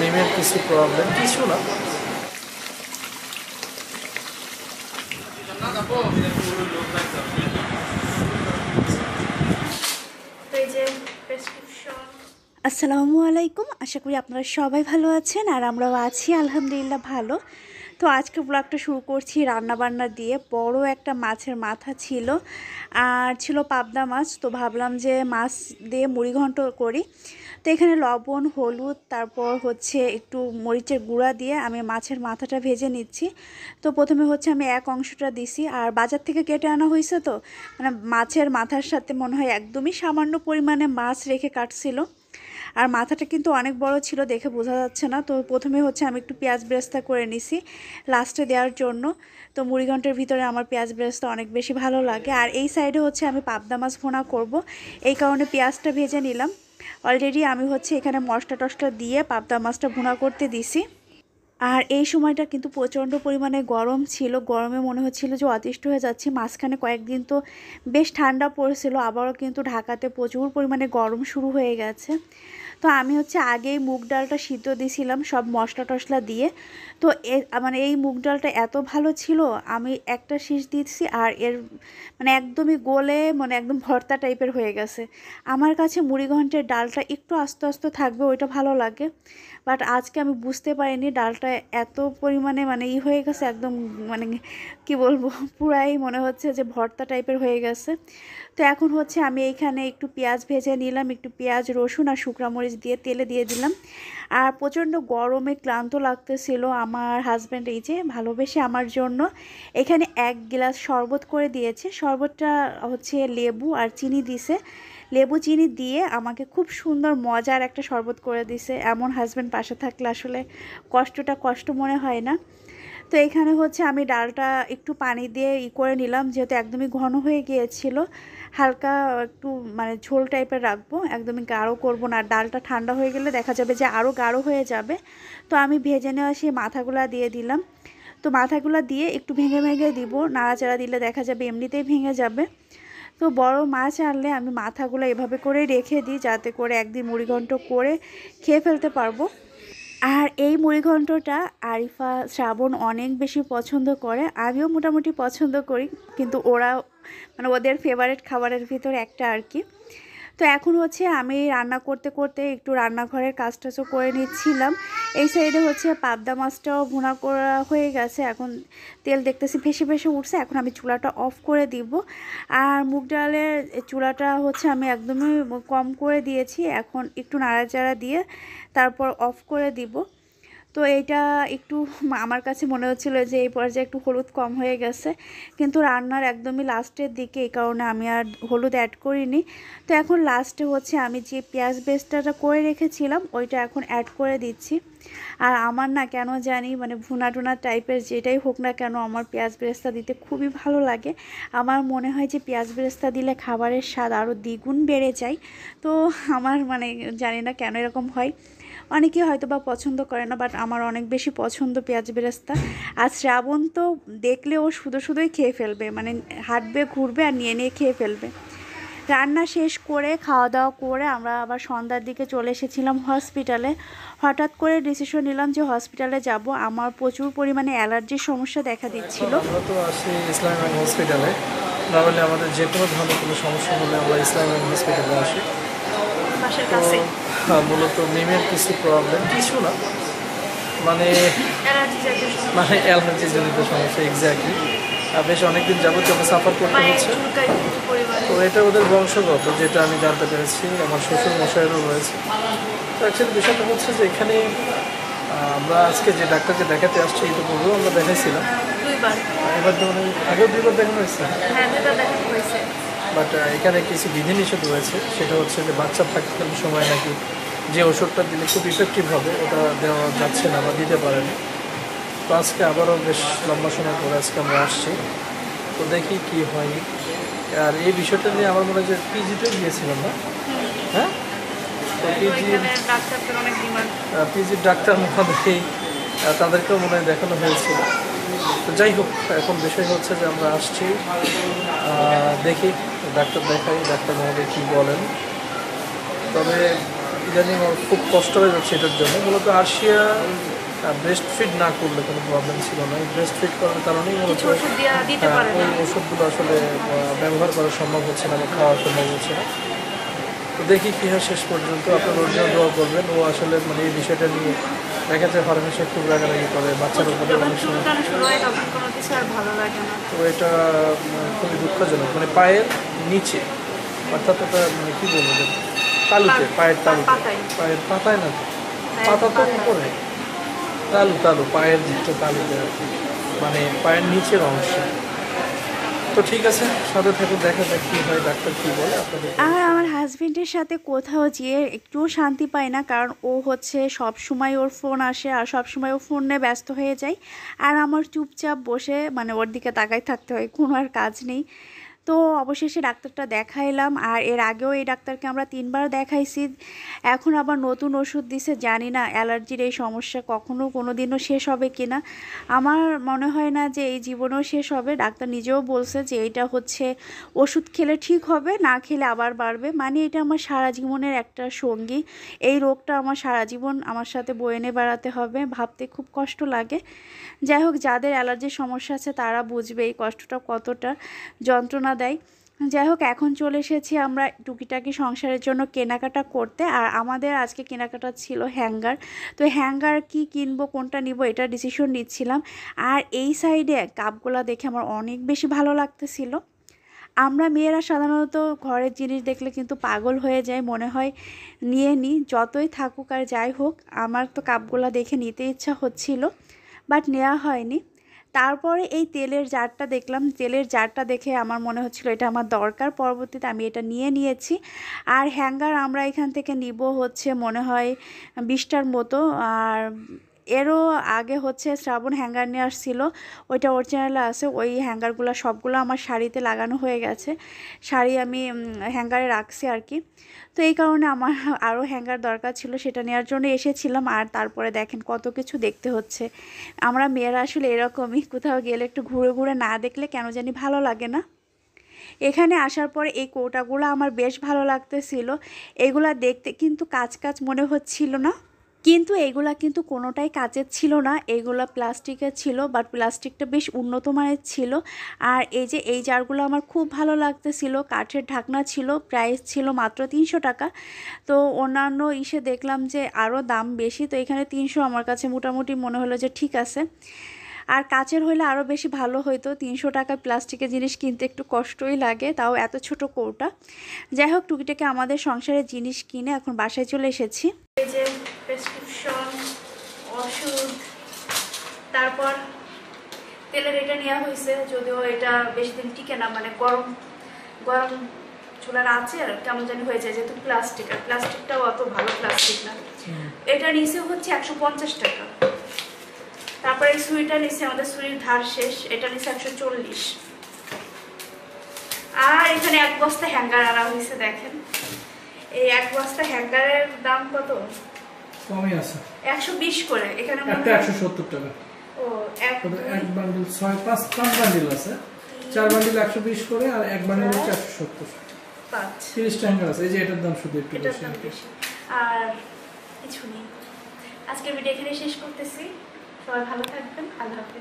মিমের কিছু প্রবলেম, কিছু না। আসসালামু আলাইকুম, আশা করি আপনারা সবাই ভালো আছেন আর আমরাও আছি আলহামদুলিল্লাহ ভালো। তো আজকে ব্লগটা শুরু করছি রান্নাবান্না দিয়ে। বড় একটা মাছের মাথা ছিল আর ছিল পাবদা মাছ, তো ভাবলাম যে মাছ দিয়ে মুড়িঘণ্ট করি। তো এখানে লবণ, হলুদ, তারপর হচ্ছে একটু মরিচের গুঁড়া দিয়ে আমি মাছের মাথাটা ভেজে নিচ্ছি। তো প্রথমে হচ্ছে আমি এক অংশটা দিছি, আর বাজার থেকে কেটে আনা হয়েছে, তো মানে মাছের মাথার সাথে মনে হয় একদমই সামান্য পরিমাণে মাছ রেখে কাটছিল। আর মাথাটা কিন্তু অনেক বড় ছিল, দেখে বোঝা যাচ্ছে না। তো প্রথমে হচ্ছে আমি একটু পেঁয়াজ বেরেস্তা করে নিছি লাস্টে দেওয়ার জন্য। তো মুড়িঘণ্টের ভিতরে আমার পেঁয়াজ বেরেস্তা অনেক বেশি ভালো লাগে। আর এই সাইডে হচ্ছে আমি পাবদা মাছ ভুনা করব, এই কারণে পেঁয়াজটা ভেজে নিলাম। অলরেডি আমি হচ্ছে এখানে মশলা টশলা দিয়ে পাবদা মাছটা ভুনা করতে দিছি। আর এই সময়টা কিন্তু প্রচণ্ড পরিমাণে গরম ছিল, গরমে মনে হচ্ছিল যে অতিষ্ঠ হয়ে যাচ্ছি। মাঝখানে কয়েকদিন তো বেশ ঠান্ডা পড়েছিল, আবারও কিন্তু ঢাকাতে প্রচুর পরিমাণে গরম শুরু হয়ে গেছে। তো আমি হচ্ছে আগেই মুগ ডালটা সিদ্ধ দিয়েছিলাম সব মশলা টশলা দিয়ে। তো মানে এই মুগ ডালটা এত ভালো ছিল, আমি একটা শীষ দিচ্ছি আর এর মানে একদমই গলে মানে একদম ভর্তা টাইপের হয়ে গেছে। আমার কাছে মুড়িঘণ্টের ডালটা একটু আস্তে আস্তে থাকবে, ওইটা ভালো লাগে। বাট আজকে আমি বুঝতে পারিনি ডালটা এত পরিমাণে মানে হয়ে গেছে, একদম মানে কি বলবো, পুরাই মনে হচ্ছে যে ভর্তা টাইপের হয়ে গেছে। তো এখন হচ্ছে আমি এইখানে একটু পেঁয়াজ ভেজে নিলাম, একটু পেঁয়াজ, রসুন আর শুকনো মরিচ দিয়ে তেলে দিয়ে দিলাম। আর প্রচণ্ড গরমে ক্লান্ত লাগতেছিল। আমার হাজব্যান্ড এই যে ভালোবেসে আমার জন্য এখানে 1 গ্লাস শরবত করে দিয়েছে। শরবতটা হচ্ছে লেবু আর চিনি দিছে, লেবু চিনি দিয়ে আমাকে খুব সুন্দর মজার একটা শরবত করে দিছে। এমন হাজব্যান্ড পাশে থাকলে আসলে কষ্টটা কষ্ট মনে হয় না। তো এখানে হচ্ছে আমি ডালটা একটু পানি দিয়ে করে নিলাম, যেহেতু একদমই ঘন হয়ে গিয়েছিল। হালকা একটু মানে ঝোল টাইপের রাখবো, একদমই গাঢ় করব না। ডালটা ঠান্ডা হয়ে গেলে দেখা যাবে যে আরও গাঢ় হয়ে যাবে। তো আমি ভেজে নেওয়া সেই মাথাগুলা দিয়ে দিলাম। তো মাথাগুলা দিয়ে একটু ভেঙে ভেঙে দিব, নাড়াচাড়া দিলে দেখা যাবে এমনিতেই ভেঙে যাবে। তো বড় মাছ আনলে আমি মাথাগুলো এভাবে করে রেখে দিই, যাতে করে একদিন মুড়িঘণ্ট করে খেয়ে ফেলতে পারবো। আর এই মুড়িঘণ্টটা আরিফা, শ্রাবণ অনেক বেশি পছন্দ করে, আমিও মোটামুটি পছন্দ করি, কিন্তু ওরা মানে ওদের ফেভারিট খাবারের ভিতরে একটা আর কি। তো এখন হচ্ছে আমি রান্না করতে করতে একটু রান্নাঘরের কাজ টাজও করে নিচ্ছিলাম। এই সাইডে হচ্ছে পাবদা মাছটাও ভুনা করা হয়ে গেছে, এখন তেল দেখতেছি ভেসে ভেসে উঠছে। এখন আমি চুলাটা অফ করে দিব। আর মুগ ডালের চুলাটা হচ্ছে আমি একদমই কম করে দিয়েছি, এখন একটু নাড়াচাড়া দিয়ে তারপর অফ করে দিব। তো এইটা একটু আমার কাছে মনে হচ্ছিল যে এই পর্যায়ে একটু হলুদ কম হয়ে গেছে, কিন্তু রান্নার একদমই লাস্টের দিকে, এই কারণে আমি আর হলুদ অ্যাড করিনি। তো এখন লাস্টে হচ্ছে আমি যে পেঁয়াজ বেরেস্তাটা করে রেখেছিলাম ওইটা এখন অ্যাড করে দিচ্ছি। আর আমার না কেন জানি মানে ভুনা টুনা টাইপের যেটাই হোক না কেন, আমার পেঁয়াজ বেরেস্তা দিতে খুবই ভালো লাগে। আমার মনে হয় যে পেঁয়াজ বেরেস্তা দিলে খাবারের স্বাদ আরও দ্বিগুণ বেড়ে যায়। তো আমার মানে জানি না কেন এরকম হয়, অনেকে হয়তো বা পছন্দ করে না, বাট আমার অনেক বেশি পছন্দ পেঁয়াজ বেরেস্তা। আর শ্রাবণ তো দেখলে ও শুধু শুধুই খেয়ে ফেলবে, মানে হাঁটবে, ঘুরবে আর নিয়ে নিয়ে খেয়ে ফেলবে। রান্না শেষ করে খাওয়া দাওয়া করে আমরা আবার সন্ধ্যার দিকে চলে এসেছিলাম হসপিটালে। হঠাৎ করে ডিসিশন নিলাম যে হসপিটালে যাব, আমার প্রচুর পরিমাণে অ্যালার্জির সমস্যা দেখা দিচ্ছিল। আমরা তো আসি ইসলামিক ব্যাংক হসপিটালে, নর্মালি আমাদের যে কোনো ধরনের কোনো সমস্যা হলে আমরা ইসলামিক ব্যাংক হসপিটালে আসি। তো মূলত মিমের কিছু প্রবলেম, কিছু না, মানে অ্যালার্জি জনিত সমস্যা এক্স্যাক্টলি। বেশ অনেকদিন যাবত ওকে সাফার করতে হচ্ছে। তো এটা ওদের বংশগত, যেটা আমি জানতে পেরেছি, আমার শ্বশুর মশাইয়েরও রয়েছে। তো অ্যাকচুয়ালি বিষয়টা হচ্ছে যে এখানে আমরা আজকে যে ডাক্তারকে দেখাতে আসছি, এটা পূর্বেও আমরা দেখাইছিলাম, এবার তো মানে আগেও 2বার দেখানো হয়েছে। বাট এখানে কিছু বিধিনিষেধ রয়েছে, সেটা হচ্ছে যে বাচ্চা থাকাকালীন সময় নাকি যে ওষুধটা দিলে খুব ইফেক্টিভ হবে ওটা দেওয়া যাচ্ছে না বা দিতে পারে না। তো আজকে আবারও বেশ লম্বা সময় পরে আজকে আমরা আসছি, তো দেখি কি হয়। আর এই বিষয়টা নিয়ে আমার মনে হয় যে পিজিতে গিয়েছিলাম না, হ্যাঁ, তো পিজির ডাক্তার মহোদয় তাদেরকেও মনে হয় দেখানো হয়েছিল। তো যাই হোক, এখন বিষয় হচ্ছে যে আমরা আসছি, দেখি ডাক্তার দেখাই, ডাক্তার মহোদয় কী বলেন। তবে ইদানিং ওর খুব কষ্ট হয়ে যাচ্ছে এটার জন্য। মূলত আরশিয়া ব্রেস্ট ফিড না করলে কোনো প্রবলেম ছিল না, ব্রেস্ট ফিড করার কারণেই মূলত ওই ওষুধগুলো আসলে ব্যবহার করা সম্ভব হচ্ছে না বা খাওয়া সম্ভব হচ্ছে না। তো দেখি কী হয় শেষ পর্যন্ত। আপনার ওর জন্য দোয়া করবেন। ও আসলে মানে এই বিষয়টা নিয়ে দেখা যায় হরমেশে খুব রাগারাগি করে বাচ্চার উপরে অনেক সময়। তো এটা খুবই দুঃখজনক। মানে পায়ের নিচে, অর্থাৎ ওটা মানে কী বলবো যে তালুতে, পায়ের তালুতে, পায়ের পাতায় না, পাতা তো উপরে, তালু পায়ের যেটা তালুতে আর কি, মানে পায়ের নিচের অংশে। তো ঠিক আছে, সাথে থেকে দেখা যাক কী হয়, ডাক্তার কী বলে আপনাদের। আর আমার হাজবেন্ডের সাথে কোথাও যেয়ে একটুও শান্তি পাই না, কারণ ও হচ্ছে সব সময় ওর ফোন আসে আর সব সময় ও ফোন নিয়ে ব্যস্ত হয়ে যায়, আর আমার চুপচাপ বসে মানে ওর দিকে তাকাই থাকতে হয়, কোনো আর কাজ নেই। তো অবশেষে ডাক্তারটা দেখাইলাম, আর এর আগেও এই ডাক্তারকে আমরা 3বার দেখাইছি। এখন আবার নতুন ওষুধ দিছে, জানি না অ্যালার্জির এই সমস্যা কখনো কোনো দিনও শেষ হবে কি না। আমার মনে হয় না যে এই জীবনেও শেষ হবে। ডাক্তার নিজেও বলছে যে এইটা হচ্ছে ওষুধ খেলে ঠিক হবে, না খেলে আবার বাড়বে। মানে এটা আমার সারা জীবনের একটা সঙ্গী, এই রোগটা আমার সারা জীবন আমার সাথে বয়ে নিয়ে বেড়াতে হবে। ভাবতে খুব কষ্ট লাগে। যাই হোক, যাদের অ্যালার্জির সমস্যা আছে তারা বুঝবে এই কষ্টটা কতটা যন্ত্রণা দেয়। যাই হোক, এখন চলে এসেছি আমরা টুকিটাকি সংসারের জন্য কেনাকাটা করতে। আর আমাদের আজকে কেনাকাটা ছিল হ্যাঙ্গার। তো হ্যাঙ্গার কি কিনবো, কোনটা নিব, এটা ডিসিশন নিচ্ছিলাম। আর এই সাইডে কাপগুলো দেখে আমার অনেক বেশি ভালো লাগতেছিল। আমরা মেয়েরা সাধারণত ঘরের জিনিস দেখলে কিন্তু পাগল হয়ে যায়, মনে হয় নিয়ে নিই, যতই থাকুক আর যাই হোক। আমার তো কাপগুলো দেখে নিতে ইচ্ছা হচ্ছিল, বাট নেওয়া হয়নি। তারপরে এই তেলের জারটা দেখলাম, তেলের জারটা দেখে আমার মনে হচ্ছিল এটা আমার দরকার, পরবর্তীতে আমি এটা নিয়েছি। আর হ্যাঙ্গার আমরা এখান থেকে নিব হচ্ছে মনে হয় 20টার মতো। আর এরও আগে হচ্ছে শ্রাবণ হ্যাঙ্গার নিয়ে আসছিল, ওইটা ওর চ্যানেলে আছে। ওই হ্যাঙ্গারগুলো সবগুলো আমার শাড়িতে লাগানো হয়ে গেছে, শাড়ি আমি হ্যাঙ্গারে রাখছি আর কি। তো এই কারণে আমার আরও হ্যাঙ্গার দরকার ছিল, সেটা নেওয়ার জন্য এসেছিলাম। আর তারপরে দেখেন কত কিছু দেখতে হচ্ছে। আমরা মেয়েরা আসলে এরকমই, কোথাও গেলে একটু ঘুরে ঘুরে না দেখলে কেন জানি ভালো লাগে না। এখানে আসার পরে এই কৌটাগুলো আমার বেশ ভালো লাগতেছিল। এগুলা দেখতে কিন্তু কাঁচ মনে হচ্ছিল না, কিন্তু এগুলা কিন্তু কোনোটাই কাচের ছিল না, এগুলা প্লাস্টিকের ছিল, বাট প্লাস্টিকটা বেশ উন্নত মানের ছিল। আর এই যে এই জারগুলো আমার খুব ভালো লাগতেছিল, কাঠের ঢাকনা ছিল, প্রাইস ছিল মাত্র 300 টাকা। তো অন্যান্য ইসে দেখলাম যে আরও দাম বেশি, তো এখানে 300 আমার কাছে মোটামুটি মনে হলো যে ঠিক আছে। আর কাচের হলে আরও বেশি ভালো হইতো, 300 টাকায় প্লাস্টিকের জিনিস কিনতে একটু কষ্টই লাগে, তাও এত ছোট কৌটা। যাই হোক, টুকিটাকে আমাদের সংসারের জিনিস কিনে এখন বাসায় চলে এসেছি। এই যে প্রেসক্রিপশন, ওষুধ, তারপর তেলের এটা নেওয়া হয়েছে, যদিও এটা বেশি দিন টিকে না, মানে গরম গরম চুলার আছে আর কেমন জানি হয়ে যায়, যেহেতু প্লাস্টিক, আর প্লাস্টিকটাও অত ভালো প্লাস্টিক না। এটা নিচে হচ্ছে 150 টাকা। তারপরে এই সুইটা নিচে, আমাদের সুইর ধার শেষ, এটা নিচে 140। আর এখানে 1 বস্তা হ্যাঙ্গার আনা হয়েছে, দেখেন এই 1 বস্তা হ্যাঙ্গারের দাম কত? কমই আছে, 120 করে। এখানে একটা 170 টাকা। ও এক বান্ডিল 5 বান্ডিল আছে, 4 বান্ডিল 120 করে, আর এক বান্ডিল হচ্ছে 170। 30 টাকা আছে। এই যে এটার দাম শুধু একটু বেশি, আর কিছু নেই। আজকের ভিডিও এখানে শেষ করতেছি। সবাই ভালো থাকবেন, আল্লাহ হাফেজ।